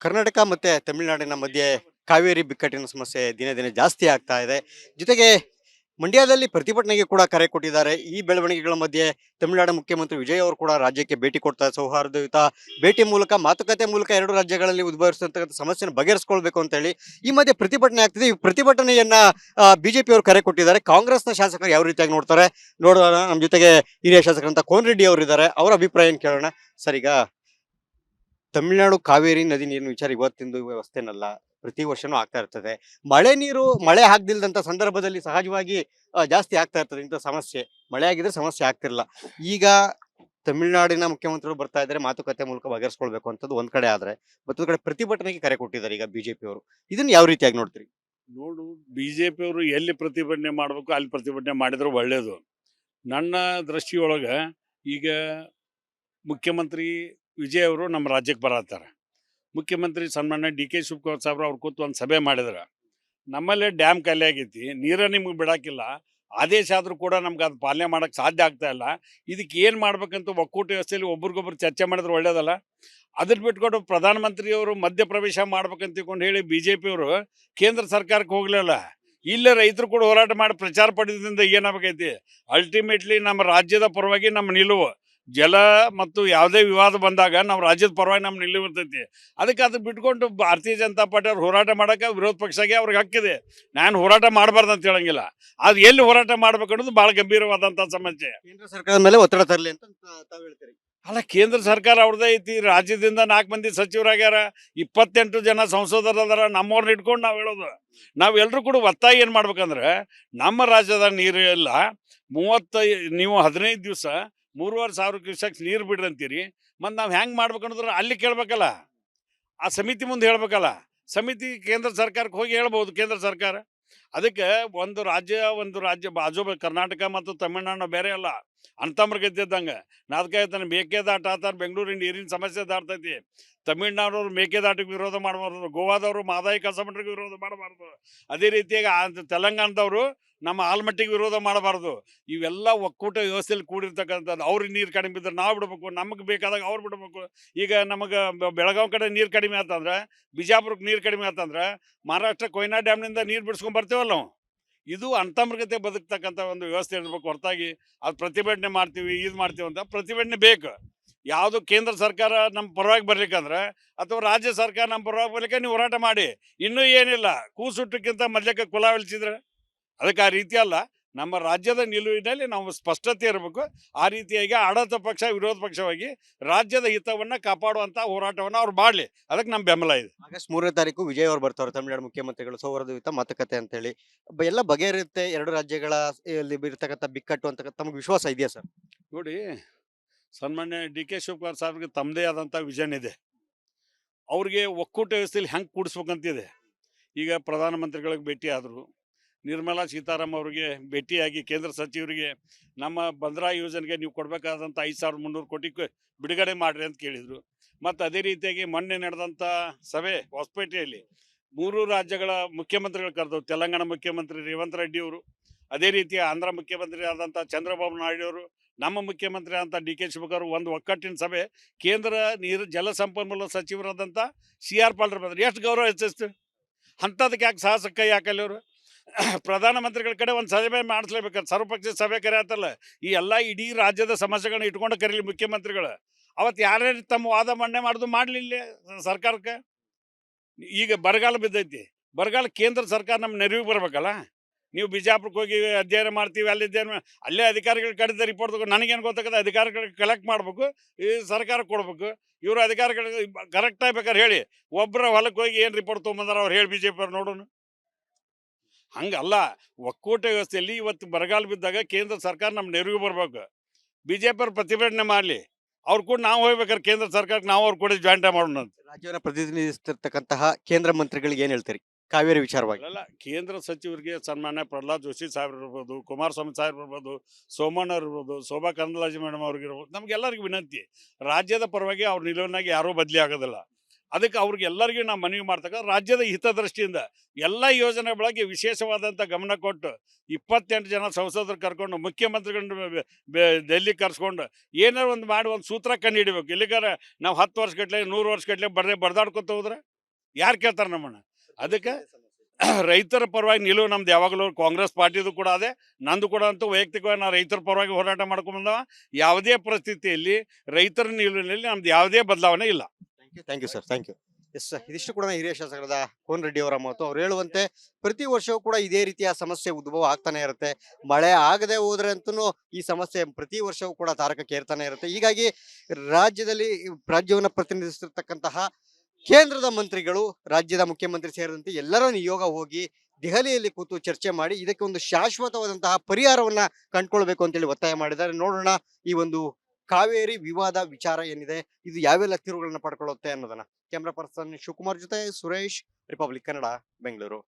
ಕರ್ನಾಟಕ ಮತ್ತೆ ತಮಿಳುನಾಡಿನ ಮಧ್ಯೆ ಕಾವೇರಿ ಬಿಕ್ಕಟ್ಟಿನ ಸಮಸ್ಯೆ ದಿನೇ ದಿನೇ ಜಾಸ್ತಿ ಆಗ್ತಾ ಇದೆ. ಜೊತೆಗೆ ಮಂಡ್ಯದಲ್ಲಿ ಪ್ರತಿಭಟನೆಗೆ ಕೂಡ ಕರೆ ಕೊಟ್ಟಿದ್ದಾರೆ. ಈ ಬೆಳವಣಿಗೆಗಳ ಮಧ್ಯೆ ತಮಿಳುನಾಡು ಮುಖ್ಯಮಂತ್ರಿ ವಿಜಯ್ ಅವರು ಕೂಡ ರಾಜ್ಯಕ್ಕೆ ಭೇಟಿ ಕೊಡ್ತಾರೆ. ಸೌಹಾರ್ದಯುತ ಭೇಟಿ ಮೂಲಕ ಮಾತುಕತೆ ಮೂಲಕ ಎರಡು ರಾಜ್ಯಗಳಲ್ಲಿ ಉದ್ಭವಿಸಿರ್ತಕ್ಕಂಥ ಸಮಸ್ಯೆಯನ್ನು ಬಗೆಹರಿಸಿಕೊಳ್ಬೇಕು ಅಂತ ಹೇಳಿ ಈ ಮಧ್ಯೆ ಪ್ರತಿಭಟನೆ ಆಗ್ತಿದೆ. ಈ ಪ್ರತಿಭಟನೆಯನ್ನ ಬಿಜೆಪಿ ಅವರು ಕರೆ ಕೊಟ್ಟಿದ್ದಾರೆ. ಕಾಂಗ್ರೆಸ್ನ ಶಾಸಕರು ಯಾವ ರೀತಿಯಾಗಿ ನೋಡ್ತಾರೆ ನೋಡೋಣ. ನಮ್ಮ ಜೊತೆಗೆ ಹಿರಿಯ ಶಾಸಕರಂತ ಕೋನ್ ರೆಡ್ಡಿ ಅವರು ಇದ್ದಾರೆ. ಅವರ ಅಭಿಪ್ರಾಯ ಏನು ಕೇಳೋಣ. ಸರ್, ಈಗ ತಮಿಳುನಾಡು ಕಾವೇರಿ ನದಿ ನೀರಿನ ವಿಚಾರ ಇವತ್ತಿಂದು ವ್ಯವಸ್ಥೆನಲ್ಲ, ಪ್ರತಿ ವರ್ಷನೂ ಆಗ್ತಾ ಇರ್ತದೆ. ಮಳೆ ಆಗ್ದಿಲ್ದಂತ ಸಂದರ್ಭದಲ್ಲಿ ಸಹಜವಾಗಿ ಜಾಸ್ತಿ ಆಗ್ತಾ ಇರ್ತದೆ ಇಂಥ ಸಮಸ್ಯೆ. ಮಳೆ ಆಗಿದ್ರೆ ಸಮಸ್ಯೆ ಆಗ್ತಿರಲ್ಲ. ಈಗ ತಮಿಳುನಾಡಿನ ಮುಖ್ಯಮಂತ್ರಿಗಳು ಬರ್ತಾ ಇದ್ದಾರೆ, ಮಾತುಕತೆ ಮೂಲಕ ಬಗೆಹರಿಸ್ಕೊಳ್ಬೇಕು ಅಂತದ್ದು ಒಂದ್ ಕಡೆ ಆದ್ರೆ, ಮತ್ತೊಂದ್ ಕಡೆ ಪ್ರತಿಭಟನೆಗೆ ಕರೆ ಕೊಟ್ಟಿದ್ದಾರೆ ಈಗ ಬಿಜೆಪಿ ಅವರು. ಇದನ್ನ ಯಾವ ರೀತಿಯಾಗಿ ನೋಡ್ತೀರಿ? ನೋಡು, ಬಿಜೆಪಿ ಅವರು ಎಲ್ಲಿ ಪ್ರತಿಭಟನೆ ಮಾಡಬೇಕು ಅಲ್ಲಿ ಪ್ರತಿಭಟನೆ ಮಾಡಿದ್ರೆ ಒಳ್ಳೇದು. ನನ್ನ ದೃಷ್ಟಿಯೊಳಗೆ ಈಗ ಮುಖ್ಯಮಂತ್ರಿ ವಿಜಯ್ ಅವರು ನಮ್ಮ ರಾಜ್ಯಕ್ಕೆ ಬರತ್ತಾರೆ. ಮುಖ್ಯಮಂತ್ರಿ ಸನ್ಮಾನ್ಯ ಡಿ ಕೆ ಶಿವಕುಮಾರ್ ಸಾಹೇಬ್ರು ಅವ್ರು ಕೂತು ಒಂದು ಸಭೆ ಮಾಡಿದ್ರು. ನಮ್ಮಲ್ಲೇ ಡ್ಯಾಮ್ ಖಾಲಿ ಆಗೈತಿ, ನೀರ ನಿಮ್ಗೆ ಬಿಡಾಕಿಲ್ಲ, ಆದೇಶ ಆದರೂ ಕೂಡ ನಮ್ಗೆ ಅದು ಪಾಲನೆ ಮಾಡೋಕ್ಕೆ ಸಾಧ್ಯ ಆಗ್ತಾ ಇಲ್ಲ. ಇದಕ್ಕೆ ಏನು ಮಾಡ್ಬೇಕಂತ ಒಕ್ಕೂಟ ವ್ಯವಸ್ಥೆಯಲ್ಲಿ ಒಬ್ರಿಗೊಬ್ರು ಚರ್ಚೆ ಮಾಡಿದ್ರೆ ಒಳ್ಳೇದಲ್ಲ. ಅದನ್ನ ಬಿಟ್ಕೊಂಡು ಪ್ರಧಾನಮಂತ್ರಿಯವರು ಮಧ್ಯಪ್ರವೇಶ ಮಾಡ್ಬೇಕಂತ ತಿಳ್ಕೊಂಡು ಹೇಳಿ ಬಿ ಜೆ ಪಿಯವರು ಕೇಂದ್ರ ಸರ್ಕಾರಕ್ಕೆ ಹೋಗಲಿಲ್ಲ. ಇಲ್ಲೇ ರೈತರು ಕೂಡ ಹೋರಾಟ ಮಾಡಿ ಪ್ರಚಾರ ಪಡೆದಿಂದ ಏನಾಗಬೇಕೈತಿ, ಅಲ್ಟಿಮೇಟ್ಲಿ ನಮ್ಮ ರಾಜ್ಯದ ಪರವಾಗಿ ನಮ್ಮ ನಿಲುವು ಜಲ ಮತ್ತು ಯಾವುದೇ ವಿವಾದ ಬಂದಾಗ ನಾವು ರಾಜ್ಯದ ಪರವಾಗಿ ನಮ್ಮ ನಿಲುವು ಇರ್ತೈತಿ. ಅದಕ್ಕೆ ಅದು ಬಿಟ್ಕೊಂಡು ಭಾರತೀಯ ಜನತಾ ಪಾರ್ಟಿ ಅವ್ರು ಹೋರಾಟ ಮಾಡೋಕೆ ವಿರೋಧ ಪಕ್ಷಗೆ ಅವ್ರಿಗೆ ಹಕ್ಕಿದೆ. ನಾನು ಹೋರಾಟ ಮಾಡಬಾರ್ದು ಅಂತ ಹೇಳಂಗಿಲ್ಲ. ಅದು ಎಲ್ಲಿ ಹೋರಾಟ ಮಾಡ್ಬೇಕು ಅನ್ನೋದು ಭಾಳ ಗಂಭೀರವಾದಂಥ ಸಮಸ್ಯೆ. ಕೇಂದ್ರ ಸರ್ಕಾರದ ಮೇಲೆ ಒತ್ತಡ ತರಲಿ ಅಂತ ತಾವು ಹೇಳ್ತೀರಿ? ಅಲ್ಲ, ಕೇಂದ್ರ ಸರ್ಕಾರ ಅವ್ರದ್ದೇ ಐತಿ. ರಾಜ್ಯದಿಂದ 4 ಮಂದಿ ಸಚಿವರಾಗ್ಯಾರ, 28 ಜನ ಸಂಸದರದಾರ. ನಮ್ಮವ್ರನ್ನ ಇಟ್ಕೊಂಡು ನಾವು ಹೇಳೋದು, ನಾವೆಲ್ಲರೂ ಕೂಡ ಒತ್ತಾಯ ಏನು ಮಾಡ್ಬೇಕಂದ್ರೆ, ನಮ್ಮ ರಾಜ್ಯದ ನೀರು ಎಲ್ಲ 15 ದಿವಸ 3,500 ಕ್ಯೂಸೆಕ್ಸ್ ನೀರು ಬಿಡ್ರಿ ಅಂತೀರಿ. ಮತ್ತು ನಾವು ಹೆಂಗೆ ಮಾಡ್ಬೇಕನ್ನೋದ್ರ ಅಲ್ಲಿ ಕೇಳಬೇಕಲ್ಲ, ಆ ಸಮಿತಿ ಮುಂದೆ ಹೇಳ್ಬೇಕಲ್ಲ. ಸಮಿತಿ ಕೇಂದ್ರ ಸರ್ಕಾರಕ್ಕೆ ಹೋಗಿ ಹೇಳ್ಬೋದು ಕೇಂದ್ರ ಸರ್ಕಾರ. ಅದಕ್ಕೆ ಒಂದು ರಾಜ್ಯ ಬಾಜು ಕರ್ನಾಟಕ ಮತ್ತು ತಮಿಳ್ನಾಡು ಬೇರೆ ಅಲ್ಲ, ಅಂತಮ್ರ ಗೆದ್ದಿದ್ದಂಗೆ. ಅದಕ್ಕೆ ಹೇಳ್ತಾನೆ, ಮೇಕೆದಾಟ ಆತಾರ ಬೆಂಗಳೂರಿನ ನೀರಿನ ಸಮಸ್ಯೆ ದಾಟ್ತೈತಿ. ತಮಿಳ್ನಾಡವ್ರು ಮೇಕೆದಾಟಿಗೆ ವಿರೋಧ ಮಾಡಬಾರ್ದು, ಗೋವಾದವರು ಮಾದಾಯಿ ಕಸಮಂಡ್ರಿಗೆ ವಿರೋಧ ಮಾಡಬಾರ್ದು, ಅದೇ ರೀತಿಯಾಗಿ ತೆಲಂಗಾಣದವರು ನಮ್ಮ ಆಲ್ಮಟ್ಟಿಗೆ ವಿರೋಧ ಮಾಡಬಾರ್ದು. ಇವೆಲ್ಲ ಒಕ್ಕೂಟ ವ್ಯವಸ್ಥೆಯಲ್ಲಿ ಕೂಡಿರ್ತಕ್ಕಂಥದ್ದು. ಅವ್ರಿಗೆ ನೀರು ಕಡಿಮೆ ಬಿದ್ದರೆ ನಾವು ಬಿಡಬೇಕು, ನಮಗೆ ಬೇಕಾದಾಗ ಅವ್ರು ಬಿಡಬೇಕು. ಈಗ ನಮಗೆ ಬೆಳಗಾವಿ ಕಡೆ ನೀರು ಕಡಿಮೆ ಆತಂದ್ರೆ, ಬಿಜಾಪುರಕ್ಕೆ ನೀರು ಕಡಿಮೆ ಆತಂದ್ರೆ ಮಹಾರಾಷ್ಟ್ರ ಕೊಯ್ನಾ ಡ್ಯಾಮ್ನಿಂದ ನೀರು ಬಿಡಿಸ್ಕೊಂಡು ಬರ್ತೀವಲ್ಲ ನಾವು. ಇದು ಅಂತರ್ಗತೆ ಬದುಕ್ತಕ್ಕಂಥ ಒಂದು ವ್ಯವಸ್ಥೆ ಇರಬೇಕು. ಹೊರತಾಗಿ ಅದು ಪ್ರತಿಭಟನೆ ಮಾಡ್ತೀವಿ, ಇದು ಮಾಡ್ತೀವಿ ಅಂತ ಪ್ರತಿಭಟನೆ ಬೇಕು. ಯಾವುದು ಕೇಂದ್ರ ಸರ್ಕಾರ ನಮ್ಮ ಪರವಾಗಿ ಬರ್ಲಿಕ್ಕಂದ್ರೆ, ಅಥವಾ ರಾಜ್ಯ ಸರ್ಕಾರ ನಮ್ಮ ಪರವಾಗಿ ಬರ್ಲಿಕ್ಕೆ ನೀವು ಹೋರಾಟ ಮಾಡಿ. ಇನ್ನೂ ಏನಿಲ್ಲ, ಕೂಸುಟ್ಟಕ್ಕಿಂತ ಮೊದಲಕ್ಕೆ ಕುಲ ಇಳಿಸಿದ್ರೆ ಅದಕ್ಕೆ ಆ ರೀತಿ ಅಲ್ಲ. ನಮ್ಮ ರಾಜ್ಯದ ನಿಲುವಿನಲ್ಲಿ ನಾವು ಸ್ಪಷ್ಟತೆ ಇರಬೇಕು. ಆ ರೀತಿಯಾಗಿ ಆಡಳಿತ ಪಕ್ಷ ವಿರೋಧ ಪಕ್ಷವಾಗಿ ರಾಜ್ಯದ ಹಿತವನ್ನು ಕಾಪಾಡುವಂಥ ಹೋರಾಟವನ್ನು ಅವ್ರು ಮಾಡಲಿ. ಅದಕ್ಕೆ ನಮ್ಮ ಬೆಂಬಲ ಇದೆ. ಆಗಸ್ಟ್ 3ನೇ ತಾರೀಕು ವಿಜಯ್ ಅವರು ಬರ್ತಾರೆ, ತಮಿಳುನಾಡು ಮುಖ್ಯಮಂತ್ರಿಗಳು. ಸೌಹಾರ್ದಯುತ ಮಾತುಕತೆ ಅಂತ ಹೇಳಿ ಎಲ್ಲ ಬಗೆಹರಿಯುತ್ತೆ ಎರಡು ರಾಜ್ಯಗಳ ಇರ್ತಕ್ಕಂಥ ಬಿಕ್ಕಟ್ಟು ಅಂತ ತಮಗೆ ವಿಶ್ವಾಸ ಇದೆಯಾ ಸರ್? ನೋಡಿ, ಸನ್ಮಾನ್ಯ ಡಿ ಕೆ ಶಿವಕುಮಾರ್ ಸಾಹೇಬ್ರಿಗೆ ತಮ್ಮದೇ ಆದಂಥ ವಿಷನ್ ಇದೆ. ಅವ್ರಿಗೆ ಒಕ್ಕೂಟ ವ್ಯವಸ್ಥೆಯಲ್ಲಿ ಹೆಂಗೆ ಕೂಡಿಸ್ಬೇಕಂತಿದೆ. ಈಗ ಪ್ರಧಾನಮಂತ್ರಿಗಳಿಗೆ ಭೇಟಿ ಆದರು, ನಿರ್ಮಲಾ ಸೀತಾರಾಮನ್ ಅವರಿಗೆ ಭೇಟಿಯಾಗಿ ಕೇಂದ್ರ ಸಚಿವರಿಗೆ ನಮ್ಮ ಬಂದ್ರಾ ಯೋಜನೆಗೆ ನೀವು ಕೊಡಬೇಕಾದಂಥ 5,300 ಕೋಟಿ ಬಿಡುಗಡೆ ಮಾಡಿರಿ ಅಂತ ಕೇಳಿದರು. ಮತ್ತು ಅದೇ ರೀತಿಯಾಗಿ ಮೊನ್ನೆ ನಡೆದಂಥ ಸಭೆ ಹೊಸಪೇಟೆಯಲ್ಲಿ 3 ರಾಜ್ಯಗಳ ಮುಖ್ಯಮಂತ್ರಿಗಳು ಕರೆದು, ತೆಲಂಗಾಣ ಮುಖ್ಯಮಂತ್ರಿ ರೇವಂತ್ ರೆಡ್ಡಿ ಅವರು, ಅದೇ ರೀತಿ ಆಂಧ್ರ ಮುಖ್ಯಮಂತ್ರಿ ಆದಂಥ ಚಂದ್ರಬಾಬು ನಾಯ್ಡು ಅವರು, ನಮ್ಮ ಮುಖ್ಯಮಂತ್ರಿ ಆದಂಥ ಡಿ ಕೆ ಶಿವಕುಮಾರ್ ಒಂದು ಒಕ್ಕಟ್ಟಿನ ಸಭೆ. ಕೇಂದ್ರ ಜಲಸಂಪನ್ಮೂಲ ಸಚಿವರಾದಂಥ CR ಪಾಟೀಲ್ ಬಂದರು. ಎಷ್ಟು ಗೌರವ ಹೆಚ್ಚಿಸ್ತು ಅಂಥದಕ್ಕೆ ಯಾಕೆ ಸಾಹಸ ಕೈ ಹಾಕಲ್ಲಿ ಅವರು? ಪ್ರಧಾನಮಂತ್ರಿಗಳ ಕಡೆ ಒಂದು ಸಭೆ ಮಾಡಿಸ್ಲೇಬೇಕು. ಸರ್ವಪಕ್ಷ ಸಭೆ ಕರೆಯತ್ತಲ್ಲ, ಈ ಎಲ್ಲ ಇಡೀ ರಾಜ್ಯದ ಸಮಸ್ಯೆಗಳನ್ನ ಇಟ್ಕೊಂಡು ಕರೀಲಿ ಮುಖ್ಯಮಂತ್ರಿಗಳು. ಅವತ್ತು ಯಾರ್ಯಾರು ತಮ್ಮ ವಾದ ಮಂಡನೆ ಮಾಡೋದು ಮಾಡಲಿಲ್ಲ ಸರ್ಕಾರಕ್ಕೆ. ಈಗ ಬರಗಾಲ ಬಿದ್ದೈತಿ, ಬರಗಾಲ ಕೇಂದ್ರ ಸರ್ಕಾರ ನಮ್ಮ ನೆರವಿಗೆ ಬರಬೇಕಲ್ಲ. ನೀವು ಬಿಜಾಪುರಕ್ಕೆ ಹೋಗಿ ಅಧ್ಯಯನ ಮಾಡ್ತೀವಿ, ಅಲ್ಲೇ ಅಧಿಕಾರಿಗಳು ಕಡಿದ ರಿಪೋರ್ಟ್ ತಗೊಂಡು ನನಗೇನು ಗೊತ್ತಾಗದ, ಅಧಿಕಾರಿಗಳಿಗೆ ಕಲೆಕ್ಟ್ ಮಾಡಬೇಕು, ಈ ಸರ್ಕಾರಕ್ಕೆ ಕೊಡ್ಬೇಕು. ಇವರು ಅಧಿಕಾರಿಗಳಿಗೆ ಕರೆಕ್ಟಾಗಿ ಬೇಕಾದ್ರೆ ಹೇಳಿ, ಒಬ್ಬರ ಹೊಲಕ್ಕೆ ಹೋಗಿ ಏನು ರಿಪೋರ್ಟ್ ತೊಗೊಂಬಂದಾರ ಅವ್ರು ಹೇಳಿ, BJP ಅವ್ರು ನೋಡೋಣ. ಹಂಗಲ್ಲ, ಒಕ್ಕೂಟ ವ್ಯವಸ್ಥೆಯಲ್ಲಿ ಇವತ್ತು ಬರಗಾಲ ಬಿದ್ದಾಗ ಕೇಂದ್ರ ಸರ್ಕಾರ ನಮ್ಮ ನೆರವಿಗೆ ಬರ್ಬೇಕು. BJP ಅವ್ರು ಪ್ರತಿಭಟನೆ ಮಾಡಲಿ, ಅವ್ರು ಕೂಡ ನಾವು ಹೋಗ್ಬೇಕಾದ್ರೆ ಕೇಂದ್ರ ಸರ್ಕಾರಕ್ಕೆ ನಾವು ಅವ್ರು ಕೂಡ ಜಾಯಿಂಟ್ ಮಾಡೋಣ ಅಂತ. ರಾಜ್ಯವನ್ನು ಪ್ರತಿನಿಧಿಸ್ತಿರ್ತಕ್ಕಂತಹ ಕೇಂದ್ರ ಮಂತ್ರಿಗಳಿಗೆ ಏನ್ ಹೇಳ್ತೀರಿ ಕಾವೇರಿ ವಿಚಾರವಾಗಿ? ಅಲ್ಲ, ಕೇಂದ್ರ ಸಚಿವರಿಗೆ ಸನ್ಮಾನ್ಯ ಪ್ರಹ್ಲಾದ್ ಜೋಶಿ ಸಾಹೇಬ್ರು ಇರ್ಬೋದು, ಕುಮಾರಸ್ವಾಮಿ ಸಾಹೇಬ್ರು ಇರ್ಬೋದು, ಸೋಮಣ್ಣ ಅವ್ರು ಇರ್ಬೋದು, ಶೋಭಾ ಕರಂದ್ಲಾಜೆ ಮೇಡಮ್ ಅವ್ರಿಗೆ ಇರ್ಬೋದು, ನಮಗೆಲ್ಲರಿಗೂ ವಿನಂತಿ, ರಾಜ್ಯದ ಪರವಾಗಿ ಅವ್ರ ನಿಲುವನ್ನಾಗಿ ಯಾರೂ ಬದಲಿ ಆಗೋದಿಲ್ಲ. ಅದಕ್ಕೆ ಅವ್ರಿಗೆ ಎಲ್ಲರಿಗೂ ನಾವು ಮನವಿ ಮಾಡ್ತಕ್ಕ ರಾಜ್ಯದ ಹಿತದೃಷ್ಟಿಯಿಂದ ಎಲ್ಲ ಯೋಜನೆ ಬಗ್ಗೆ ವಿಶೇಷವಾದಂಥ ಗಮನ ಕೊಟ್ಟು 28 ಜನ ಸಂಸದರು ಕರ್ಕೊಂಡು ಮುಖ್ಯಮಂತ್ರಿಗಳನ್ನ ಡೆಲ್ಲಿ ಕರ್ಸ್ಕೊಂಡು ಏನಾರು ಒಂದು ಮಾಡಿ ಒಂದು ಸೂತ್ರ ಕಂಡು ಹಿಡಿಬೇಕು. ಇಲ್ಲಿಗಾರ ನಾವು 10 ವರ್ಷಗಟ್ಟಲೆ 100 ವರ್ಷಗಟ್ಟಲೆ ಬಡ್ದಾಡ್ಕೊತ ಹೋದ್ರೆ ಯಾರು ಕೇಳ್ತಾರೆ ನಮ್ಮನ್ನು? ಅದಕ್ಕೆ ರೈತರ ಪರವಾಗಿ ನಿಲುವು ನಮ್ದು ಯಾವಾಗಲೂ ಕಾಂಗ್ರೆಸ್ ಪಾರ್ಟಿದು ಕೂಡ ಅದೇ, ನಂದು ಕೂಡ ಅಂತೂ ವೈಯಕ್ತಿಕವಾಗಿ ನಾನು ರೈತರ ಪರವಾಗಿ ಹೋರಾಟ ಮಾಡ್ಕೊಂಡ್ಬಂದವ. ಯಾವುದೇ ಪರಿಸ್ಥಿತಿಯಲ್ಲಿ ರೈತರ ನಿಲುವಿನಲ್ಲಿ ನಮ್ದು ಯಾವುದೇ ಬದಲಾವಣೆ ಇಲ್ಲ. Thank you sir, thank you. Yes, ಇದಿಷ್ಟು ಕೂಡ ಹಿರಿಯ ಶಾಸಕರಾದ ಕೋನ್ ರೆಡ್ಡಿ ಅವರ ಮಾತು. ಅವ್ರು ಹೇಳುವಂತೆ ಪ್ರತಿ ವರ್ಷವೂ ಕೂಡ ಇದೇ ರೀತಿಯ ಸಮಸ್ಯೆ ಉದ್ಭವ ಆಗ್ತಾನೆ ಇರುತ್ತೆ. ಮಳೆ ಆಗದೆ ಹೋದ್ರೆ ಅಂತೂ ಈ ಸಮಸ್ಯೆ ಪ್ರತಿ ವರ್ಷವೂ ಕೂಡ ತಾರಕಕ್ಕೆ ಏರ್ತಾನೆ ಇರುತ್ತೆ. ಹೀಗಾಗಿ ರಾಜ್ಯವನ್ನು ಪ್ರತಿನಿಧಿಸಿರ್ತಕ್ಕಂತಹ ಕೇಂದ್ರದ ಮಂತ್ರಿಗಳು, ರಾಜ್ಯದ ಮುಖ್ಯಮಂತ್ರಿ ಸೇರಿದಂತೆ ಎಲ್ಲರ ನಿಯೋಗ ಹೋಗಿ ದೆಹಲಿಯಲ್ಲಿ ಕೂತು ಚರ್ಚೆ ಮಾಡಿ ಇದಕ್ಕೆ ಒಂದು ಶಾಶ್ವತವಾದಂತಹ ಪರಿಹಾರವನ್ನ ಕಂಡುಕೊಳ್ಬೇಕು ಅಂತೇಳಿ ಒತ್ತಾಯ ಮಾಡಿದ್ದಾರೆ. ನೋಡೋಣ ಈ ಒಂದು ಕಾವೇರಿ ವಿವಾದ ವಿಚಾರ ಏನಿದೆ ಇದು ಯಾವೆಲ್ಲ ತಿರುವುಗಳನ್ನ ಪಡ್ಕೊಳ್ಳುತ್ತೆ ಅನ್ನೋದನ್ನ. ಕ್ಯಾಮ್ರಾ ಪರ್ಸನ್ ಶಿವಕುಮಾರ್ ಜೊತೆ ಸುರೇಶ್, ರಿಪಬ್ಲಿಕ್ ಕನ್ನಡ, ಬೆಂಗಳೂರು.